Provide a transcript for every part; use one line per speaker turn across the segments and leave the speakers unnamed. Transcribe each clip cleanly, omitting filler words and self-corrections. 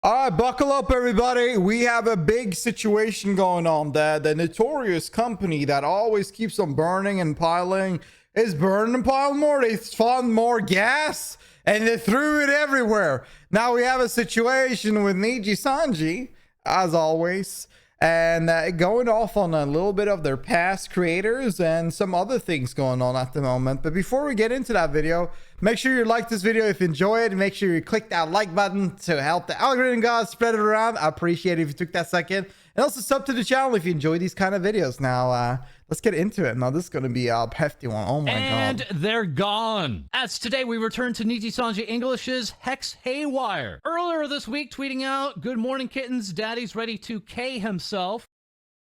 All right, buckle up, everybody. We have a big situation going on. The notorious company that always keeps on burning and piling is burning and piling more. They found more gas and they threw it everywhere. Now we have a situation with Nijisanji, as always, and going off on a little bit of their past creators and some other things going on at the moment. But before we get into that video, make sure you like this video if you enjoy it. Make sure you click that like button to help the algorithm gods spread it around. I appreciate it if you took that second. And also sub to the channel if you enjoy these kind of videos. Now, let's get into it. Now, this is going to be a hefty one. Oh my god.
And they're gone. As today we return to Nijisanji English's Hex Haywire. Earlier this week, tweeting out, "Good morning, kittens. Daddy's ready to K himself."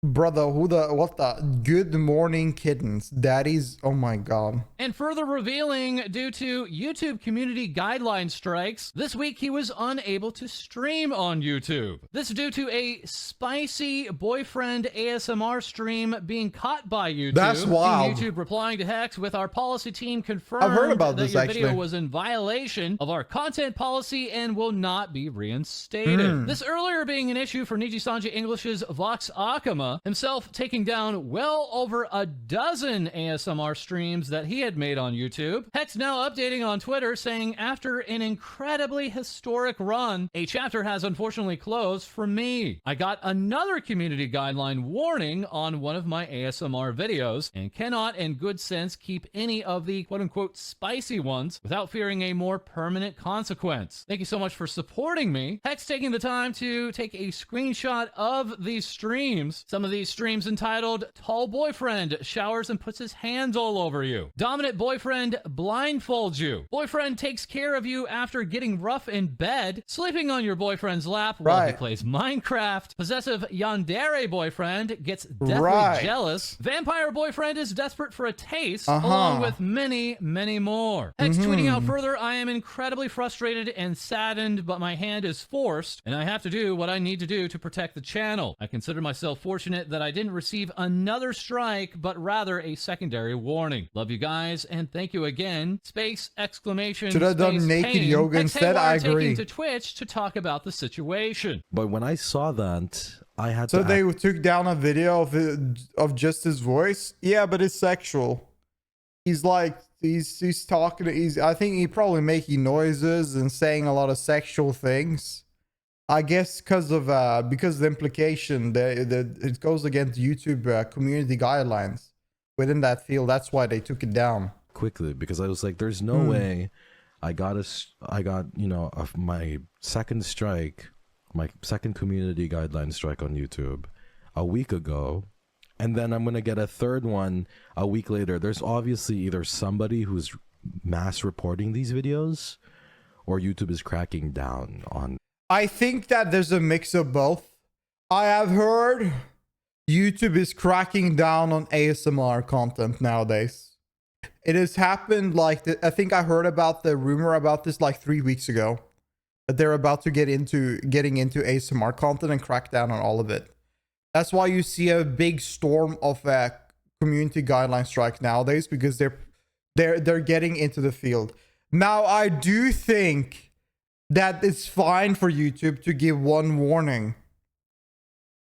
Brother, what the? Good morning, kittens. Daddies. Oh my god.
And further revealing, due to YouTube community guideline strikes, this week he was unable to stream on YouTube. This due to a spicy boyfriend ASMR stream being caught by YouTube.
That's wild.
YouTube replying to Hex with, "Our policy team confirmed
I've heard about
that
this,
your
actually.
video was in violation of our content policy and will not be reinstated." This earlier being an issue for Nijisanji English's Vox Akama, himself taking down well over a dozen ASMR streams that he had made on YouTube. Hex now updating on Twitter saying, "After an incredibly historic run, a chapter has unfortunately closed for me. I got another community guideline warning on one of my ASMR videos and cannot in good sense keep any of the quote-unquote spicy ones without fearing a more permanent consequence. Thank you so much for supporting me." Hex taking the time to take a screenshot of these streams. Some of these streams entitled "Tall Boyfriend Showers and Puts His Hands All Over You," "Dominant Boyfriend Blindfolds You," "Boyfriend Takes Care of You After Getting Rough in Bed," "Sleeping on Your Boyfriend's Lap While He Plays Minecraft," "Possessive Yandere Boyfriend Gets Deathly Jealous," "Vampire Boyfriend Is Desperate for a Taste," along with many, many more. Hex tweeting out further, "I am incredibly frustrated and saddened, but my hand is forced, and I have to do what I need to do to protect the channel. I consider myself fortunate that I didn't receive another strike, but rather a secondary warning. Love you guys, and thank you again. Space exclamation.
Should have done
space,
naked
pain.
yoga
Hex
instead. I
Haywire
agree.
taking to Twitch to talk about the situation.
But when I saw that, I had
So
to
they took down a video of just his voice. Yeah, but it's sexual. He's like he's talking. I think he probably making noises and saying a lot of sexual things. I guess because of the implication that it goes against YouTube community guidelines within that field. That's why they took it down
quickly, because I was like, "There's no way I got my second strike, my second community guideline strike on YouTube a week ago, and then I'm gonna get a third one a week later." There's obviously either somebody who's mass reporting these videos, or YouTube is cracking down on.
I think that there's a mix of both. I have heard YouTube is cracking down on ASMR content nowadays. It has happened like I think I heard about the rumor about this like 3 weeks ago, that they're about to getting into ASMR content and crack down on all of it. That's why you see a big storm of community guideline strike nowadays, because they're getting into the field. Now, I do think that it's fine for YouTube to give one warning,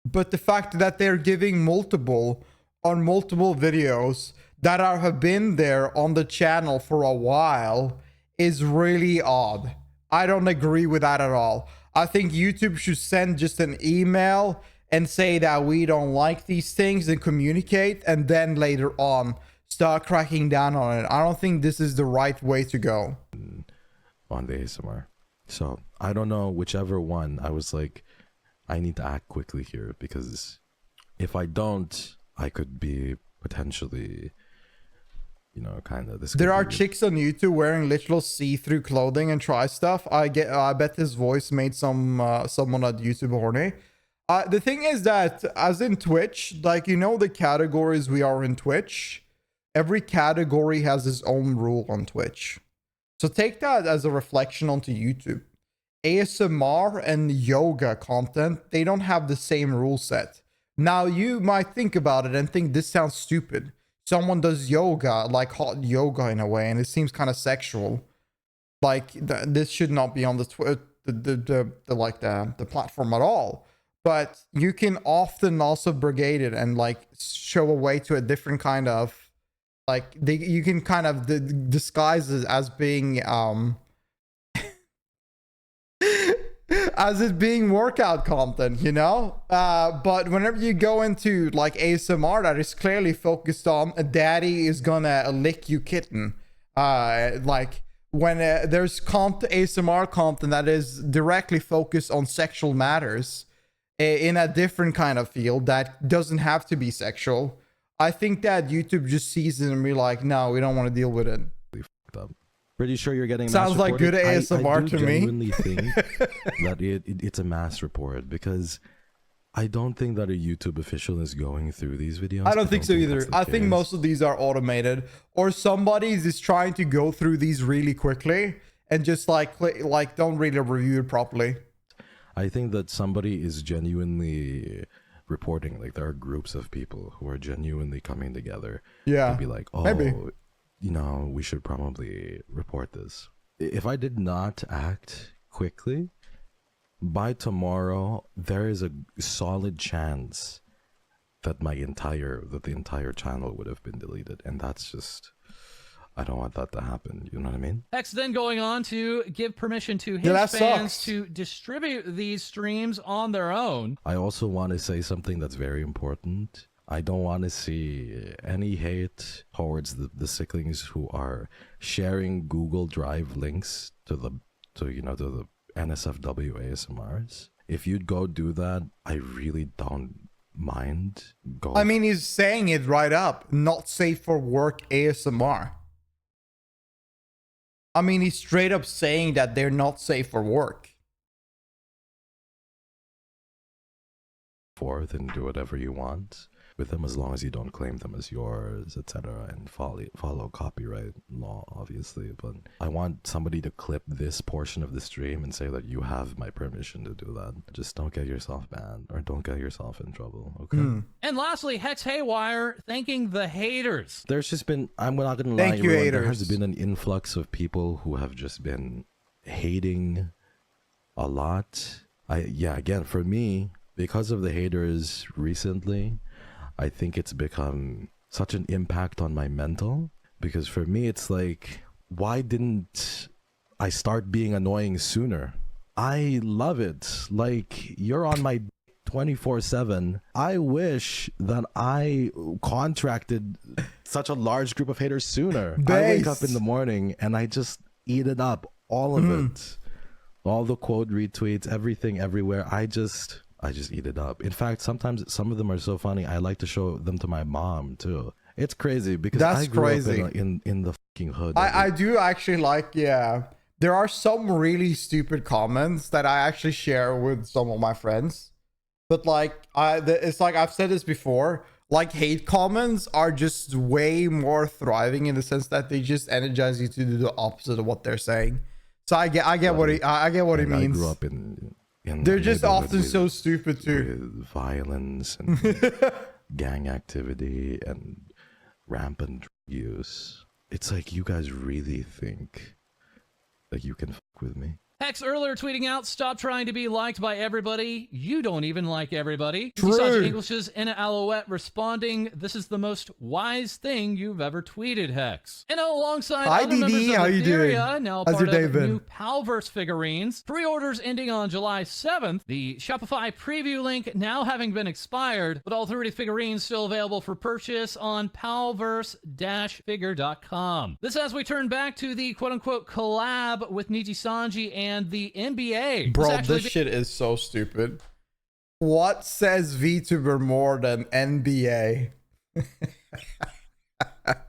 but the fact that they're giving multiple on multiple videos that have been there on the channel for a while is really odd. I don't agree with that at all. I think YouTube should send just an email and say that we don't like these things and communicate, and then later on start cracking down on it. I don't think this is the right way to go
On the ASMR. So I don't know, whichever one. I was like, I need to act quickly here, because if I don't, I could be potentially, kind of this.
There are chicks on YouTube wearing literal see-through clothing and try stuff. I bet his voice made someone at YouTube horny. The thing is that, as in Twitch, like, the categories we are in Twitch, every category has its own rule on Twitch. So take that as a reflection onto YouTube. ASMR and yoga content, they don't have the same rule set. Now, you might think about it and think this sounds stupid. Someone does yoga, like hot yoga in a way, and it seems kind of sexual. Like, this should not be on the the platform at all. But you can often also brigade it and like show a way to a different kind of like you can kind of disguise it as being as it being workout content, you know. But whenever you go into like ASMR that is clearly focused on a daddy is gonna lick you kitten, like when there's ASMR content that is directly focused on sexual matters in a different kind of field that doesn't have to be sexual, I think that YouTube just sees it and be like, no, we don't want to deal with it.
Pretty sure you're getting
sounds like good ASMR to me. I
genuinely think that it's a mass report, because I don't think that a YouTube official is going through these videos.
I don't think so either. I think most of these are automated, or somebody is trying to go through these really quickly and just like don't really review it properly.
I think that somebody is genuinely reporting, like there are groups of people who are genuinely coming together to be like, oh, maybe, you know, we should probably report this. If I did not act quickly, by tomorrow, there is a solid chance that the entire channel would have been deleted. And that's just, I don't want that to happen. You know what I mean?
Hex then going on to give permission to his fans to distribute these streams on their own.
I also want to say something that's very important. I don't want to see any hate towards the sicklings who are sharing Google Drive links to the NSFW ASMRs. If you'd go do that, I really don't mind.
I mean, he's saying it right up. Not safe for work ASMR. I mean, he's straight up saying that they're not safe for work.
Then do whatever you want with them, as long as you don't claim them as yours, etc., and follow copyright law, obviously. But I want somebody to clip this portion of the stream and say that you have my permission to do that. Just don't get yourself banned, or don't get yourself in trouble, okay?
And lastly, Hex Haywire thanking the haters.
There's just been, I'm not gonna lie, everyone, there has been an influx of people who have just been hating a lot. Again, for me, because of the haters recently, I think it's become such an impact on my mental, because for me it's like, why didn't I start being annoying sooner? I love it. Like, you're on my 24/7. I wish that I contracted such a large group of haters sooner. I wake up in the morning and I just eat it up, all of it, all the quote retweets, everything, everywhere. I just eat it up. In fact, sometimes some of them are so funny, I like to show them to my mom too. It's crazy, because I grew up in the fucking hood.
I do actually like, there are some really stupid comments that I actually share with some of my friends. But like, it's like I've said this before, like hate comments are just way more thriving in the sense that they just energize you to do the opposite of what they're saying. So I get what he means.
I grew up in
they're just often so stupid too.
With violence and gang activity and rampant use. It's like, you guys really think that you can fuck with me?
Hex earlier tweeting out, stop trying to be liked by everybody. You don't even like everybody.
True.
Nijisanji English's Anna Alouette responding, this is the most wise thing you've ever tweeted, Hex. And alongside other members of Etheria, now part of new Palverse figurines, pre-orders ending on July 7th, the Shopify preview link now having been expired, but all 30 figurines still available for purchase on palverse-figure.com. This as we turn back to the quote-unquote collab with Nijisanji and the NBA.
Bro, this shit is so stupid. What says VTuber more than NBA?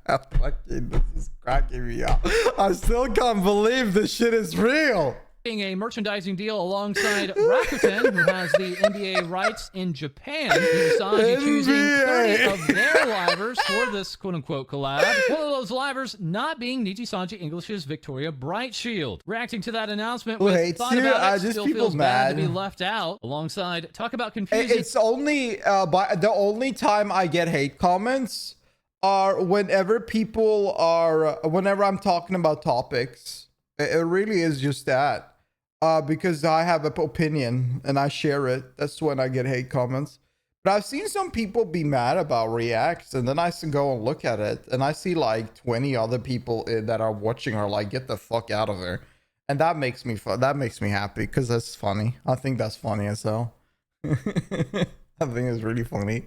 Fucking, this is cracking me up. I still can't believe this shit is real.
A merchandising deal alongside Rakuten, who has the NBA rights in Japan. Nijisanji choosing 30 of their livers for this quote-unquote collab. One of those livers not being Nijisanji English's Victoria Brightshield. Reacting to that announcement with thought about it, still feels bad to be left out. Alongside, talk about confusing.
It's only, the only time I get hate comments are whenever people are, whenever I'm talking about topics. It really is just that. because I have an opinion and I share it. That's when I get hate comments. But I've seen some people be mad about reacts, and then I go and look at it, and I see like 20 other people that are watching are like, get the fuck out of there. And that makes me happy, because that's funny. I think that's funny as hell. I think it's really funny.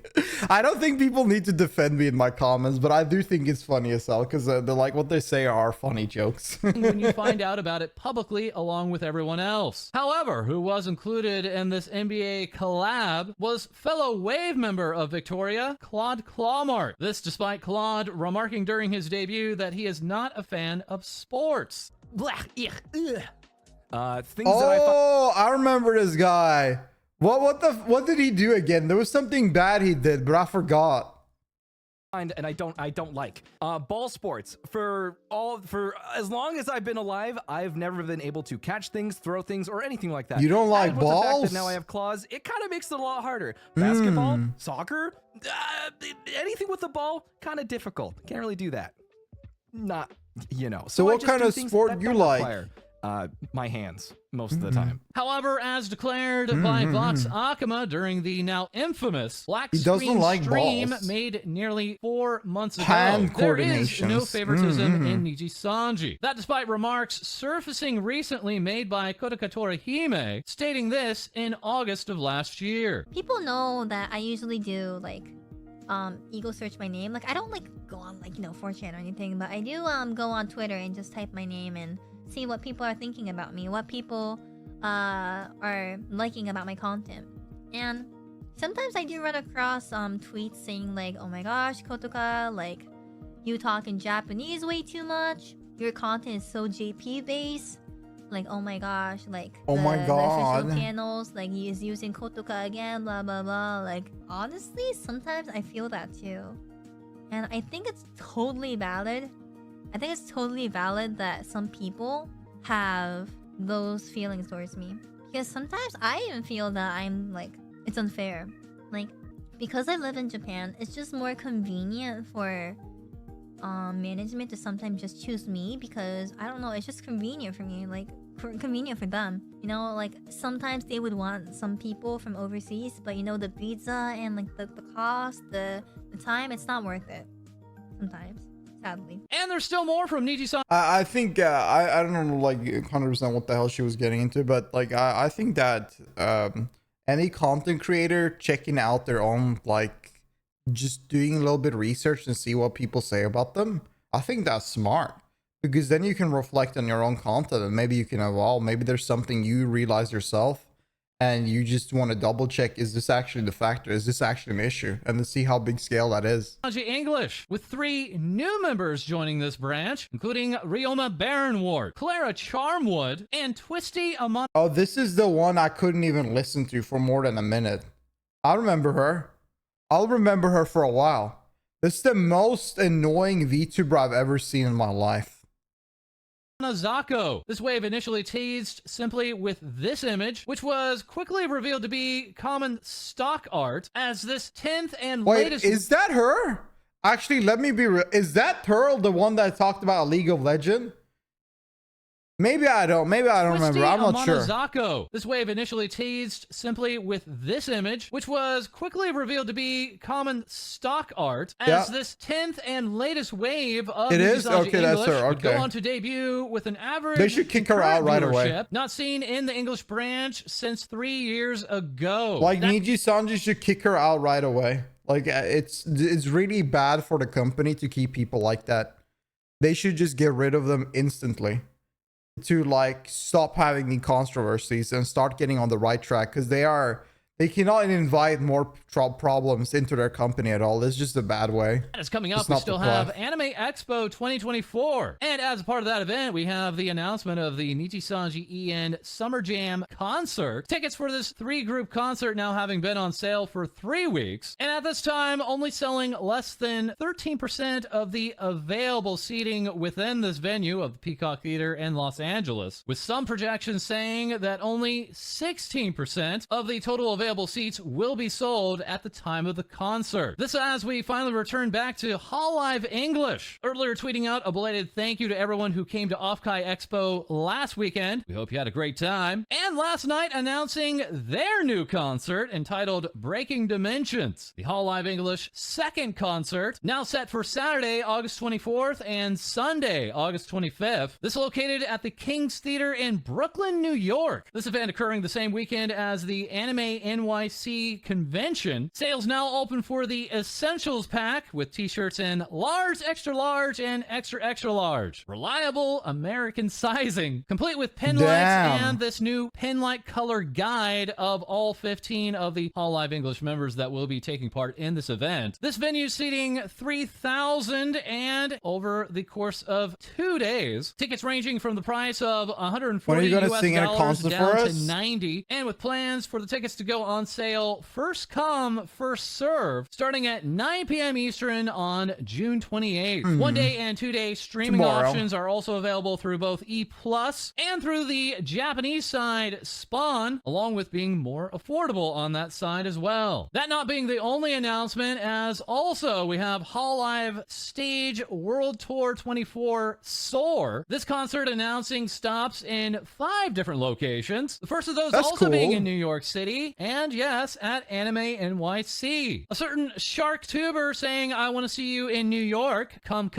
I don't think people need to defend me in my comments, but I do think it's funny as hell, because they're like, what they say are funny jokes.
When you find out about it publicly along with everyone else. However, who was included in this NBA collab was fellow Wave member of Victoria, Claude Clawmart. This despite Claude remarking during his debut that he is not a fan of sports.
Things
Oh, I remember this guy. What did he do again? There was something bad he did, but I forgot.
and I don't like ball sports. For as long as I've been alive, I've never been able to catch things, throw things, or anything like that.
You don't like
And with the fact
balls?
that now I have claws, it kind of makes it a lot harder. Basketball, soccer, anything with the ball, kind of difficult. Can't really do that. Not, you know.
So
I
what
just
kind
do
of
things
sport
that
you
don't
like?
require, my hands most of the time.
However, as declared by Vox Akama during the now infamous Black
He doesn't
Screen
like
stream
balls.
made nearly 4 months ago,
Hand
there is no
coordinations.
favoritism in Nijisanji. That despite remarks surfacing recently made by Kodakatora Hime, stating this in August of last year.
People know that I usually do like ego search my name. Like I don't like go on like 4chan or anything, but I do go on Twitter and just type my name and see what people are thinking about me, what people are liking about my content. And sometimes I do run across tweets saying like, oh my gosh, Kotoka, like you talk in Japanese way too much, your content is so JP based. Like, oh my gosh, like
Oh my
the
God.
official channels, like he is using Kotoka again, blah blah blah. Like honestly, sometimes I feel that too. And I think it's totally valid. I think it's totally valid that some people have those feelings towards me. Because sometimes I even feel that I'm like, it's unfair. Like, because I live in Japan, it's just more convenient for management to sometimes just choose me, because I don't know, it's just convenient for me, like convenient for them, like sometimes they would want some people from overseas, but the visa and like the cost, the time, it's not worth it sometimes, sadly.
And there's still more from Nijisanji.
I think I don't know like 100% what the hell she was getting into, but like I think that any content creator checking out their own, like just doing a little bit of research and see what people say about them, I think that's smart, because then you can reflect on your own content and maybe you can evolve. Maybe there's something you realize yourself and you just want to double check, is this actually the factor, is this actually an issue, and to see how big scale that is.
English, with 3 new members joining this branch, including Ryoma Baronward, Clara Charmwood, and Twisty Amon.
Oh, this is the one I couldn't even listen to for more than a minute. I remember her. I'll remember her for a while. This is the most annoying VTuber I've ever seen in my life.
Zako. This wave initially teased simply with this image, which was quickly revealed to be common stock art, as this 10th and
Wait,
latest...
is that her? Actually, let me be real. Is that Pearl, the one that talked about League of Legends? Maybe I don't remember. I'm not sure.
Zako. This wave initially teased simply with this image, which was quickly revealed to be common stock art, as this 10th and latest wave of
It is?
Nijisanji
Okay, that's
English
her.
would go
Okay.
on to debut with an average
They should kick her out right away.
viewership not seen in the English branch since 3 years ago.
Like, Nijisanji should kick her out right away. Like, it's really bad for the company to keep people like that. They should just get rid of them instantly, to like stop having the controversies and start getting on the right track, because they cannot invite more problems into their company at all. It's just a bad way.
As coming up,
It's
we
not
still
the
have
plot.
Anime Expo 2024. And as a part of that event, we have the announcement of the Nijisanji EN Summer Jam concert. Tickets for this 3-group concert now having been on sale for 3 weeks. And at this time, only selling less than 13% of the available seating within this venue of the Peacock Theater in Los Angeles, with some projections saying that only 16% of the total available available seats will be sold at the time of the concert. This as we finally return back to Hololive English. Earlier tweeting out a belated thank you to everyone who came to Offkai Expo last weekend. We hope you had a great time. And last night announcing their new concert entitled Breaking Dimensions. The Hololive English second concert, now set for Saturday, August 24th and Sunday, August 25th. This is located at the King's Theater in Brooklyn, New York. This event occurring the same weekend as the Anime NYC convention. Sales now open for the Essentials Pack with t-shirts in large, and extra large. Reliable American sizing, complete with pin lights and this new pin light color guide of all 15 of the Hololive English members that will be taking part in this event. This venue seating 3,000 and over the course of 2 days. Tickets ranging from the price of $140 US down to 90, and with plans for the tickets to go on sale first come, first serve, starting at 9 p.m. Eastern on June 28th. 1 day and 2 day streaming options are also available through both E+ and through the Japanese side Spawn, along with being more affordable on that side as well. That not being the only announcement, as also we have Hololive Stage World Tour 24 Soar. This concert announcing stops in 5 different locations. The first of those being in New York City, and yes, at Anime NYC. A certain Sharktuber saying, I want to see you in New York. Come.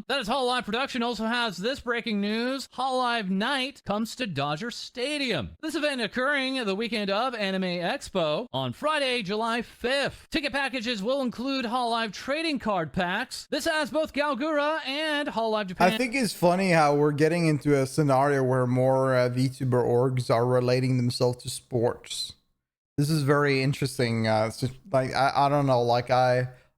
That is Hololive Production also has this breaking news. Hololive Night comes to Dodger Stadium. This event occurring the weekend of Anime Expo on Friday, July 5th. Ticket packages will include Hololive trading card packs. This has both Galgura and Hololive Japan.
I think it's funny how we're getting into a scenario where more VTuber orgs are relating themselves to sports. This is very interesting. It's just, like, I don't know, like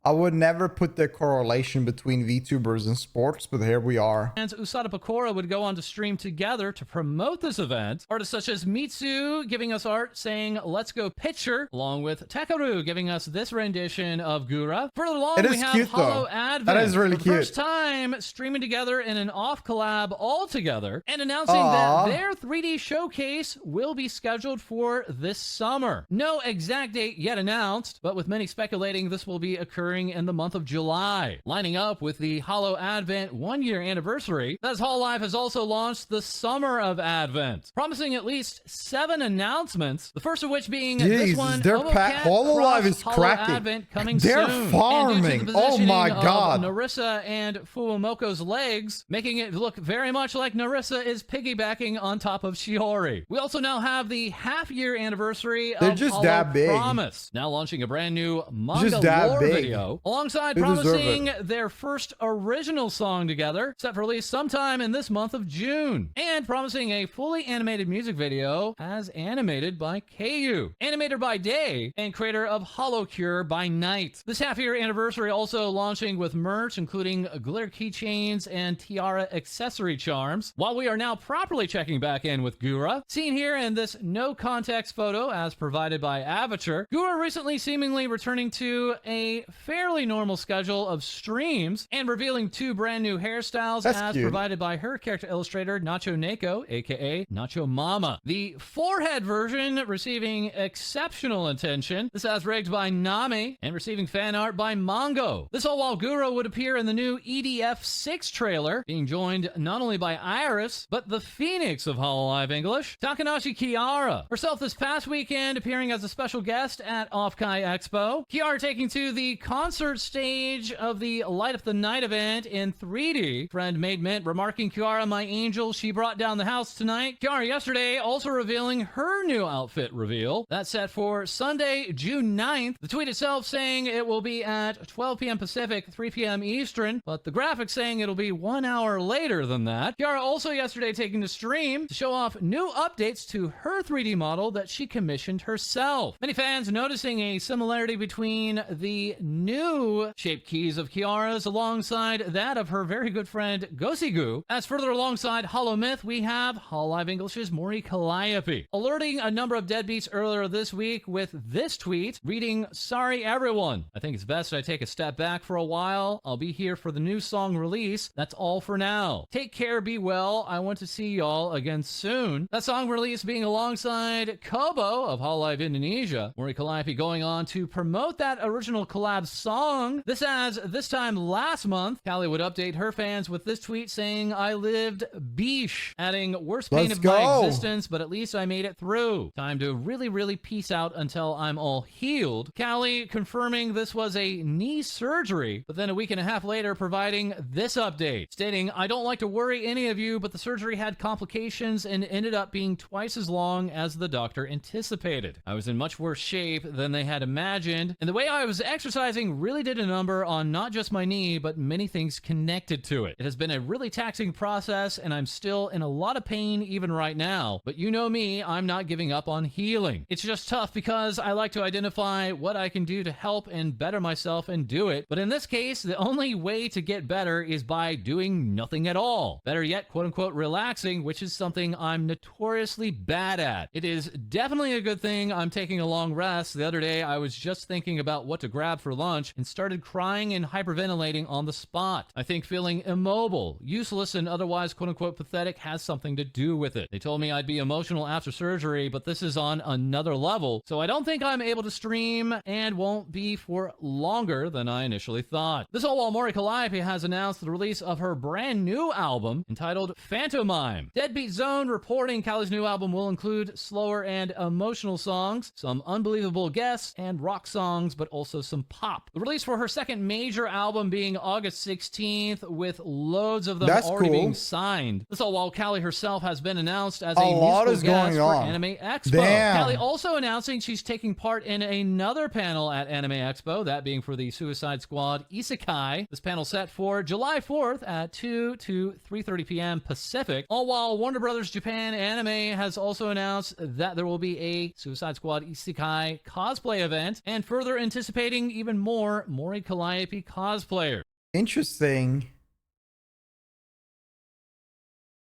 I would never put the correlation between VTubers and sports, but here we are.
And Usada Pokora would go on to stream together to promote this event. Artists such as Mitsu giving us art saying, let's go picture, along with Takaru giving us this rendition of Gura. Further along, we have HoloAdvent.
That is really cute.
First time streaming together in an off collab all together, and announcing that their 3D showcase will be scheduled for this summer. No exact date yet announced, but with many speculating this will be occurring in the month of July. Lining up with the HoloAdvent 1-year anniversary, as Hololive has also launched the Summer of Advent, promising at least 7 announcements, the first of which being this one,
Hololive is cracking.
Advent coming
They're
soon.
farming. Oh my god.
Narissa and Fuwamoko's legs, making it look very much like Narissa is piggybacking on top of Shiori. We also now have the half-year anniversary of Holo Promise, now launching a brand new manga lore video, alongside promising their first original song together, set for release sometime in this month of June, and promising a fully animated music video as animated by KU, animator by day and creator of HoloCure by night. This half-year anniversary also launching with merch, including glitter keychains and tiara accessory charms, while we are now properly checking back in with Gura, seen here in this no context photo as provided by Avature. Gura recently seemingly returning to a fairly normal schedule of streams and revealing 2 brand new hairstyles as provided by her character illustrator Nacho Neko, aka Nacho Mama. The forehead version receiving exceptional attention. This as rigged by Nami and receiving fan art by Mongo. This all while Gura would appear in the new EDF 6 trailer, being joined not only by Iris, but the Phoenix of Hololive English, Takanashi Kiara, herself this past weekend appearing as a special guest at Offkai Expo. Kiara taking to the concert stage of the Light Up the Night event in 3D. Friend made mint remarking, Kiara, my angel, she brought down the house tonight. Kiara yesterday also revealing her new outfit reveal. That's set for Sunday, June 9th. The tweet itself saying it will be at 12 p.m. Pacific, 3 p.m. Eastern, but the graphic saying it'll be 1 hour later than that. Kiara also yesterday taking to stream to show off new updates to her 3D model that she commissioned herself. Many fans noticing a similarity between the new new shaped keys of Kiara's alongside that of her very good friend Gosigu. As further alongside Myth, we have Hololive English's Mori Calliope, alerting a number of deadbeats earlier this week with this tweet reading, "Sorry everyone. I think it's best I take a step back for a while. I'll be here for the new song release. That's all for now. Take care, be well. I want to see y'all again soon." That song release being alongside Kobo of Hololive Indonesia. Mori Calliope going on to promote that original collab song. This time last month, Calli would update her fans with this tweet saying, "I lived beesh," adding, "Worst pain of my existence, but at least I made it through. Time to really peace out until I'm all healed." Calli confirming this was a knee surgery, but then a week and a half later providing this update, stating, "I don't like to worry any of you, but the surgery had complications and ended up being twice as long as the doctor anticipated. I was in much worse shape than they had imagined, and the way I was exercising really did a number on not just my knee, but many things connected to it. It has been a really taxing process, and I'm still in a lot of pain even right now, but you know me, I'm not giving up on healing. It's just tough because I like to identify what I can do to help and better myself and do it, but in this case, the only way to get better is by doing nothing at all. Better yet, quote-unquote relaxing, which is something I'm notoriously bad at. It is definitely a good thing I'm taking a long rest. The other day, I was just thinking about what to grab for lunch and started crying and hyperventilating on the spot. I think feeling immobile, useless, and otherwise quote-unquote pathetic has something to do with it. They told me I'd be emotional after surgery, but this is on another level, so I don't think I'm able to stream and won't be for longer than I initially thought." This all while Mori Calliope has announced the release of her brand new album entitled Phantomime. Deadbeat Zone reporting Calli's new album will include slower and emotional songs, some unbelievable guests, and rock songs, but also some pop. The release for her second major album being August 16th, with loads of them already being signed. This all while Calli herself has been announced as a musical guest for Anime Expo. Calli also announcing she's taking part in another panel at Anime Expo, that being for the Suicide Squad Isekai. This panel set for July 4th at 2 to 3:30 p.m. Pacific. All while Warner Brothers Japan Anime has also announced that there will be a Suicide Squad Isekai cosplay event, and further anticipating even more Mori Calliope cosplayers.
Interesting.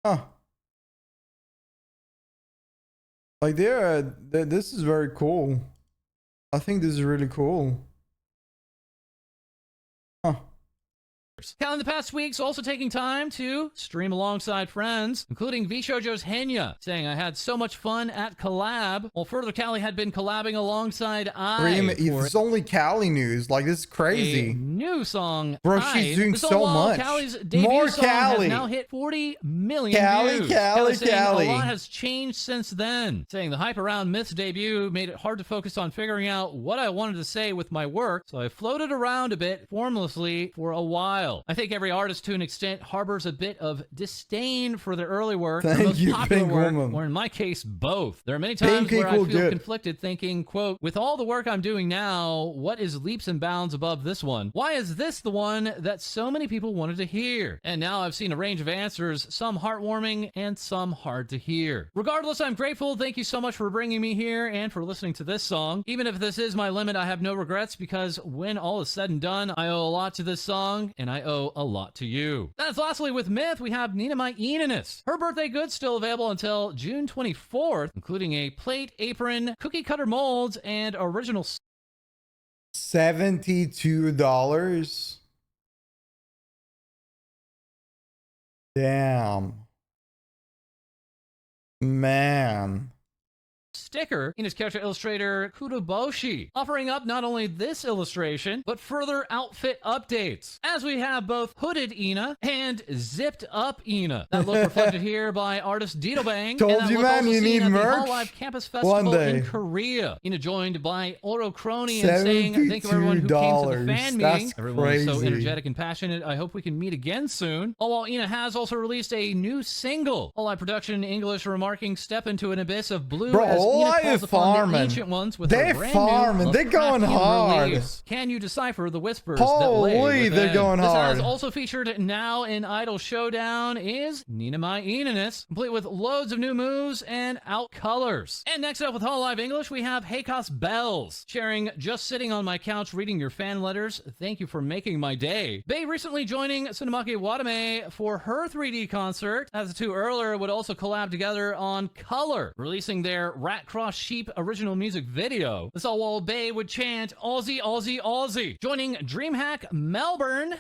Huh. Like this is very cool. I think this is really cool. Huh.
Calli in the past weeks also taking time to stream alongside friends, including VShojo's Henya, saying, "I had so much fun at collab." While further, Calli had been collabing alongside
It's only Calli news. Like, this is crazy.
A new song,
bro. She's doing so much.
Calli's debut song has now hit 40 million views. Calli. A lot has changed since then, saying the hype around Myth's debut made it hard to focus on figuring out what I wanted to say with my work, so I floated around a bit formlessly for a while. I think every artist to an extent harbors a bit of disdain for their early work, the most popular work, or in my case, both. There are many times where I feel conflicted thinking, quote, "With all the work I'm doing now, what is leaps and bounds above this one? Why is this the one that so many people wanted to hear?" And now I've seen a range of answers, some heartwarming and some hard to hear. Regardless, I'm grateful. Thank you so much for bringing me here and for listening to this song. Even if this is my limit, I have no regrets, because when all is said and done, I owe a lot to this song, and I owe a lot to you. That's lastly with Myth, we have NijiEN. Her birthday goods still available until June 24th, including a plate, apron, cookie cutter molds, and original
$72. Damn. Man.
sticker in his character illustrator Kuroboshi, offering up not only this illustration, but further outfit updates, as we have both hooded Ina and zipped up Ina. That look reflected here by artist Didobang.
Told you, man, you need merch.
Hololive Campus Festival in Korea. Ina joined by Oro Crony and saying, thank you everyone who came to the fan meeting. Everyone was so energetic and passionate. I hope we can meet again soon. All while Ina has also released a new single. Hololive production in English remarking, step into an abyss of blue as Ina
Hololive
calls
is
upon the
farming.
ancient ones with
They're
a brand
farming.
new
They're going
Lovecraftian
hard.
release. Can you decipher the whispers that
Holy,
lay
they're
within?
going
This
hard.
has also featured now in Idol Showdown is NijiEN, complete with loads of new moves and out colors. And next up with Hololive English, we have Heikos Bells, sharing just sitting on my couch reading your fan letters. Thank you for making my day. Bay recently joining Tsunamaki Watame for her 3D concert, as the two earlier would also collab together on Color, releasing their Rat Cross Sheep original music video. This all while Bay would chant Aussie, Aussie, Aussie, joining DreamHack Melbourne,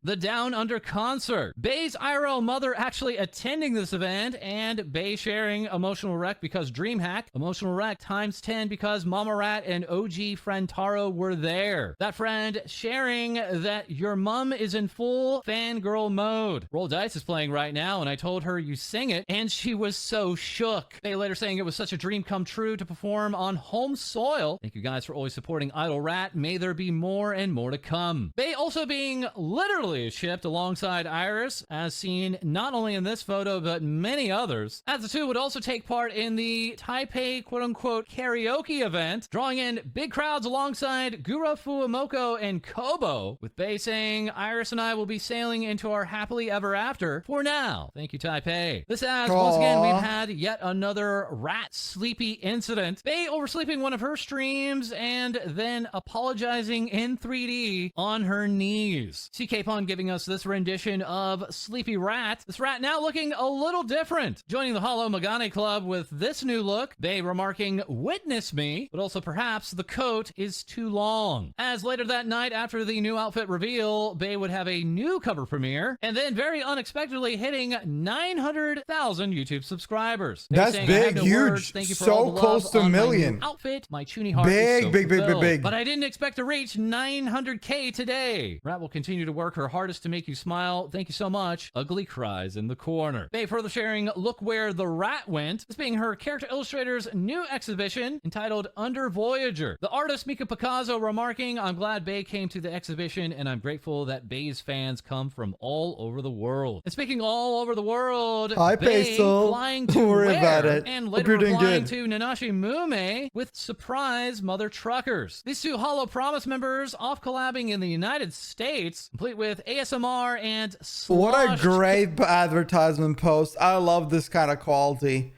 the Down Under concert. Bay's IRL mother actually attending this event, and Bay sharing emotional wreck because DreamHack, emotional wreck times 10 because Mama Rat and OG friend Taro were there. That friend sharing that your mum is in full fangirl mode. Roll Dice is playing right now, and I told her you sing it, and she was so shook. Bay later saying it was such a dream come true to perform on home soil. Thank you guys for always supporting Idol Rat. May there be more and more to come. Bay also being literally shipped alongside Iris, as seen not only in this photo, but many others, as the two would also take part in the Taipei quote-unquote karaoke event, drawing in big crowds alongside Gura Fuamoko and Kobo, with Bay saying, Iris and I will be sailing into our happily ever after for now. Thank you, Taipei. This as, once again, we've had yet another rat sleepy incident. Bay oversleeping one of her streams and then apologizing in 3D on her knees. CK Pon giving us this rendition of Sleepy Rat. This rat now looking a little different, joining the Holo Magane Club with this new look. Bay remarking, witness me, but also perhaps the coat is too long. As later that night, after the new outfit reveal, Bay would have a new cover premiere, and then very unexpectedly hitting 900,000 YouTube subscribers. Bay
That's
saying,
big,
I have no
huge,
words. Thank you for
so
all the love
close to
on
a
my new
million.
outfit. My Chuny heart
Big,
is so
big, big, big,
fulfilled.
big.
But I didn't expect to reach 900K today. Rat will continue to work her hardest to make you smile. Thank you so much. Ugly cries in the corner. Bay further sharing, look where the rat went. This being her character illustrator's new exhibition entitled Under Voyager. The artist Mika Picasso remarking, I'm glad Bay came to the exhibition, and I'm grateful that Bay's fans come from all over the world. And speaking all over the world,
Hi,
Bay
Peso.
flying to
Don't worry
where?
about it.
And
Hope
later
you're doing
replying
good.
to Nanashi Mume with surprise mother truckers. These two Holo Promise members off collabing in the United States, complete with ASMR and
What a
sloshed
great advertisement post. I love this kind of quality.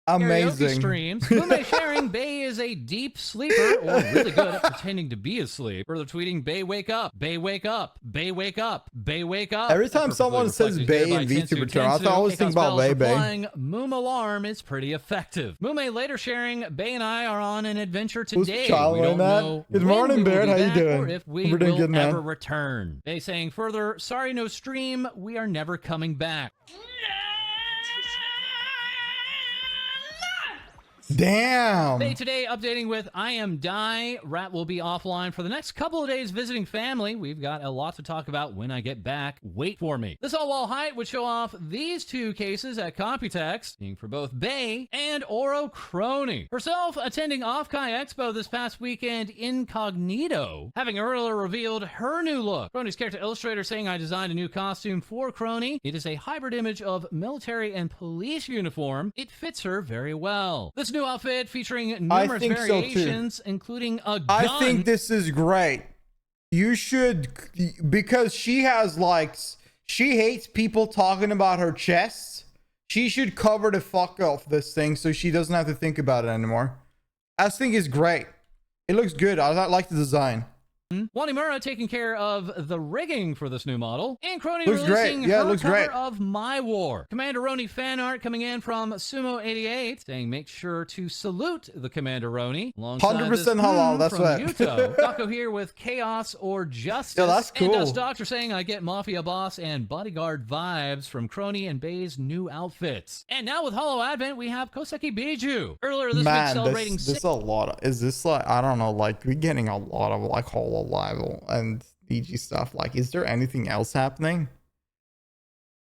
karaoke
Amazing.
streams. Mume sharing Bay is a deep sleeper or really good at pretending to be asleep. Further tweeting, Bay wake up, Bay wake up, Bay wake up, Bay wake up.
Every time
Perfectly
someone says
reflected
Bay
here
in
by Tensu
VTuber term, I
Tensu.
always think
Heikos
about
Bells
Bay.
replying, Moom alarm is pretty effective. Mume later sharing, Bay and I are on an adventure
Who's
today.
child
We don't
that?
know
Good
when
morning,
we will
Barrett.
be
How you
back
doing?
or if we
We're doing
will
good, man.
ever return. Bay saying further, sorry no stream, we are never coming back.
Damn.
Day today updating with I am Die. Rat will be offline for the next couple of days visiting family. We've got a lot to talk about when I get back. Wait for me. This all while Height would show off these two cases at Computex, being for both Bay and Oro Crony. Herself attending Off-Kai Expo this past weekend incognito, having earlier revealed her new look. Crony's character illustrator saying I designed a new costume for Crony. It is a hybrid image of military and police uniform. It fits her very well. This new outfit featuring numerous
think so, too.
variations, including a gun.
I think this is great. You should, because she has like, she hates people talking about her chest. She should cover the fuck off this thing so she doesn't have to think about it anymore. I think it's great. It looks good. I like the design.
Wanimura taking care of the rigging for this new model, and Crony
Looks great.
releasing
Yeah, it
her
looks
cover
great.
of My War. Commander Roni fan art coming in from Sumo88, saying make sure to salute the Commander Roni.
100%
this,
halal, that's
from
right.
Yuto. Dako here with Chaos or Justice.
Yeah, that's
And
cool.
Dust Doctor saying I get Mafia Boss and Bodyguard vibes from Crony and Bay's new outfits. And now with Hollow Advent, we have Koseki Biju. Earlier this week
Man,
celebrating
this a lot of, is this like, I don't know, like we're getting a lot of like Hololive and DG stuff. Like, is there anything else happening?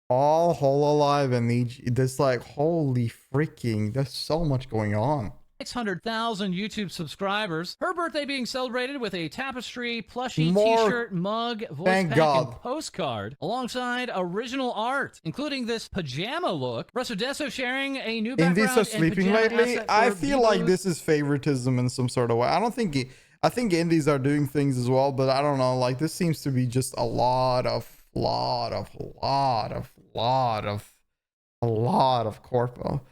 All Hololive and DG, this like, holy freaking, there's so much going on.
600,000 YouTube subscribers. Her birthday being celebrated with a tapestry, plushie,
More.
t-shirt, mug, voice
Thank
pack,
God.
and postcard, alongside original art, including this pajama look. Resodesso sharing a new background
Indies are
and
sleeping
pajama
lately.
asset
I
for
feel like
Bebo's.
this is favoritism in some sort of way. I think indies are doing things as well, but I don't know. Like this seems to be just a lot of corpo.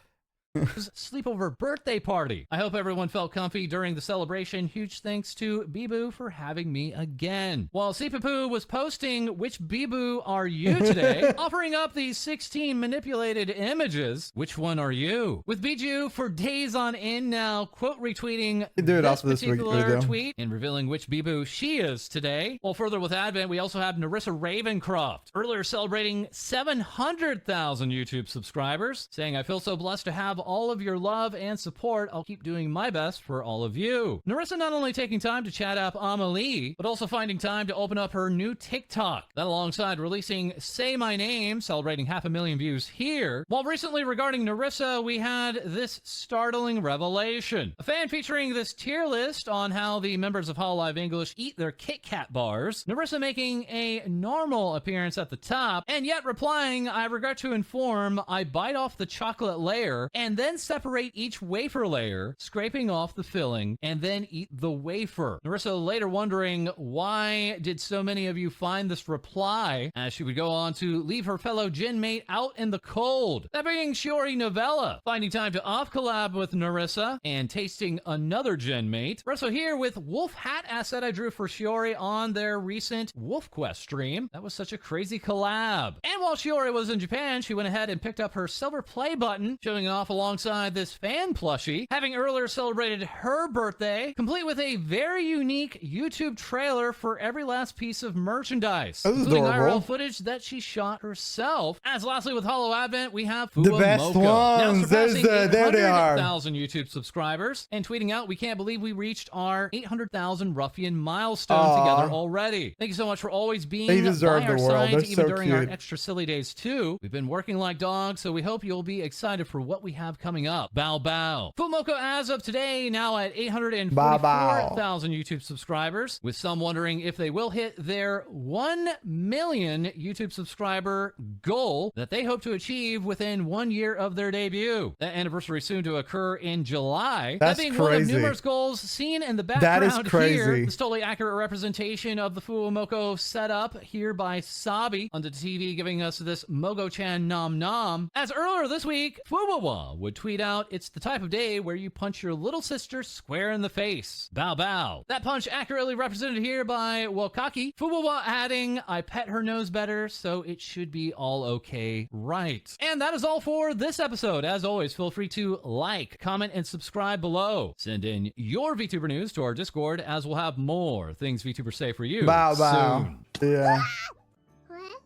Sleepover birthday party. I hope everyone felt comfy during the celebration. Huge thanks to Bibu for having me again. While Sipapu was posting which Bibu are you today, offering up these 16 manipulated images, which one are you? With Biju for days on end now, quote retweeting
Do it
this
after this
particular
video.
tweet and revealing which Bibu she is today. While further with Advent, we also have Narissa Ravencroft, earlier celebrating 700,000 YouTube subscribers, saying, I feel so blessed to have all of your love and support. I'll keep doing my best for all of you. Narissa not only taking time to chat up Amelie, but also finding time to open up her new TikTok. That alongside releasing Say My Name, celebrating 500,000 views here. While recently regarding Narissa, we had this startling revelation. A fan featuring this tier list on how the members of Hololive English eat their Kit Kat bars. Narissa making a normal appearance at the top, and yet replying, I regret to inform, I bite off the chocolate layer and then separate each wafer layer, scraping off the filling, and then eat the wafer. Narissa later wondering, why did so many of you find this reply, as she would go on to leave her fellow gin mate out in the cold. That being Shiori Novella, finding time to off-collab with Narissa and tasting another gin mate. Narissa here with Wolf Hat asset I drew for Shiori on their recent Wolf Quest stream. That was such a crazy collab. And while Shiori was in Japan, she went ahead and picked up her silver play button, showing it off alongside this fan plushie, having earlier celebrated her birthday, complete with a very unique YouTube trailer for every last piece of merchandise,
That was
including
adorable.
IRL footage that she shot herself. As lastly with Holo Advent, we have
The best
Fuwa Moko, now
ones. There's
surpassing
there they are.
800,000 YouTube subscribers, and tweeting out, we can't believe we reached our 800,000 ruffian milestone
Aw.
together already. Thank you so much for always being
They deserve
by our
the world.
side,
They're
even
so
during our
cute.
extra silly days too. We've been working like dogs, so we hope you'll be excited for what we have coming up. Bow bow. Fumoko as of today now at 844,000 YouTube subscribers, with some wondering if they will hit their 1 million YouTube subscriber goal that they hope to achieve within 1 year of their debut. That anniversary soon to occur in July.
That's
that being one of
crazy.
numerous goals seen in the
That
background
is crazy.
here. This totally accurate representation of the Fuwamoko setup here by Sabi on the TV, giving us this Mogo-chan nom nom. As earlier this week, Fuwawa would tweet out, it's the type of day where you punch your little sister square in the face. Bow bow. That punch accurately represented here by Wakaki. Fuwawa adding, I pet her nose better, so it should be all okay, right? And that is all for this episode. As always, feel free to like, comment, and subscribe below. Send in your VTuber news to our Discord, as we'll have more things VTubers say for you
Bow bow.
soon.
Yeah.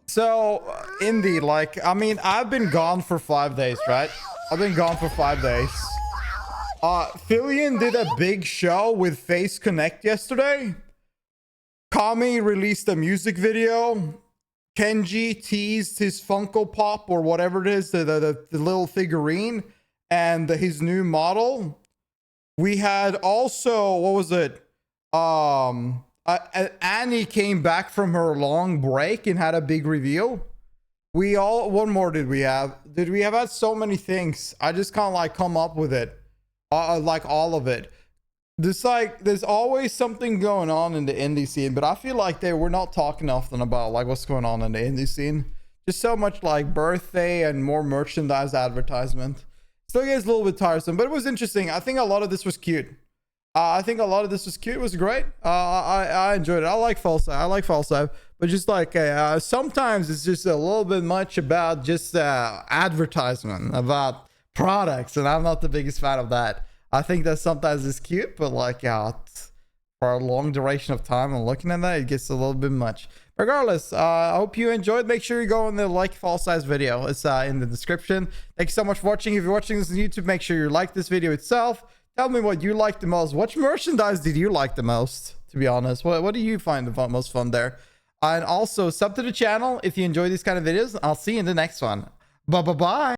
So, Indy, like, I mean, I've been gone for 5 days, right? I've been gone for 5 days. Fillion did a big show with Face Connect yesterday. Kami released a music video. Kenji teased his Funko Pop or whatever it is, the little figurine, and his new model. We had also, what was it? Annie came back from her long break and had a big reveal. What more did we have? Did we have had so many things? I just can't like come up with it. Like all of it. There's always something going on in the indie scene, but I feel like we're not talking often about like what's going on in the indie scene. Just so much like birthday and more merchandise advertisement. Still gets a little bit tiresome, but it was interesting. I think a lot of this was cute. It was great. I enjoyed it. I like FalseEyeD, but just like sometimes it's just a little bit much about just advertisement about products, and I'm not the biggest fan of that. I think that sometimes it's cute, but like for a long duration of time and looking at that, it gets a little bit much. Regardless, I hope you enjoyed. Make sure you go and like FalseEyeD's video. It's in the description. Thank you so much for watching. If you're watching this on YouTube, make sure you like this video itself. Tell me what you like the most. What merchandise did you like the most, to be honest? What do you find the most fun there? And also, sub to the channel if you enjoy these kind of videos. I'll see you in the next one. Bye-bye-bye.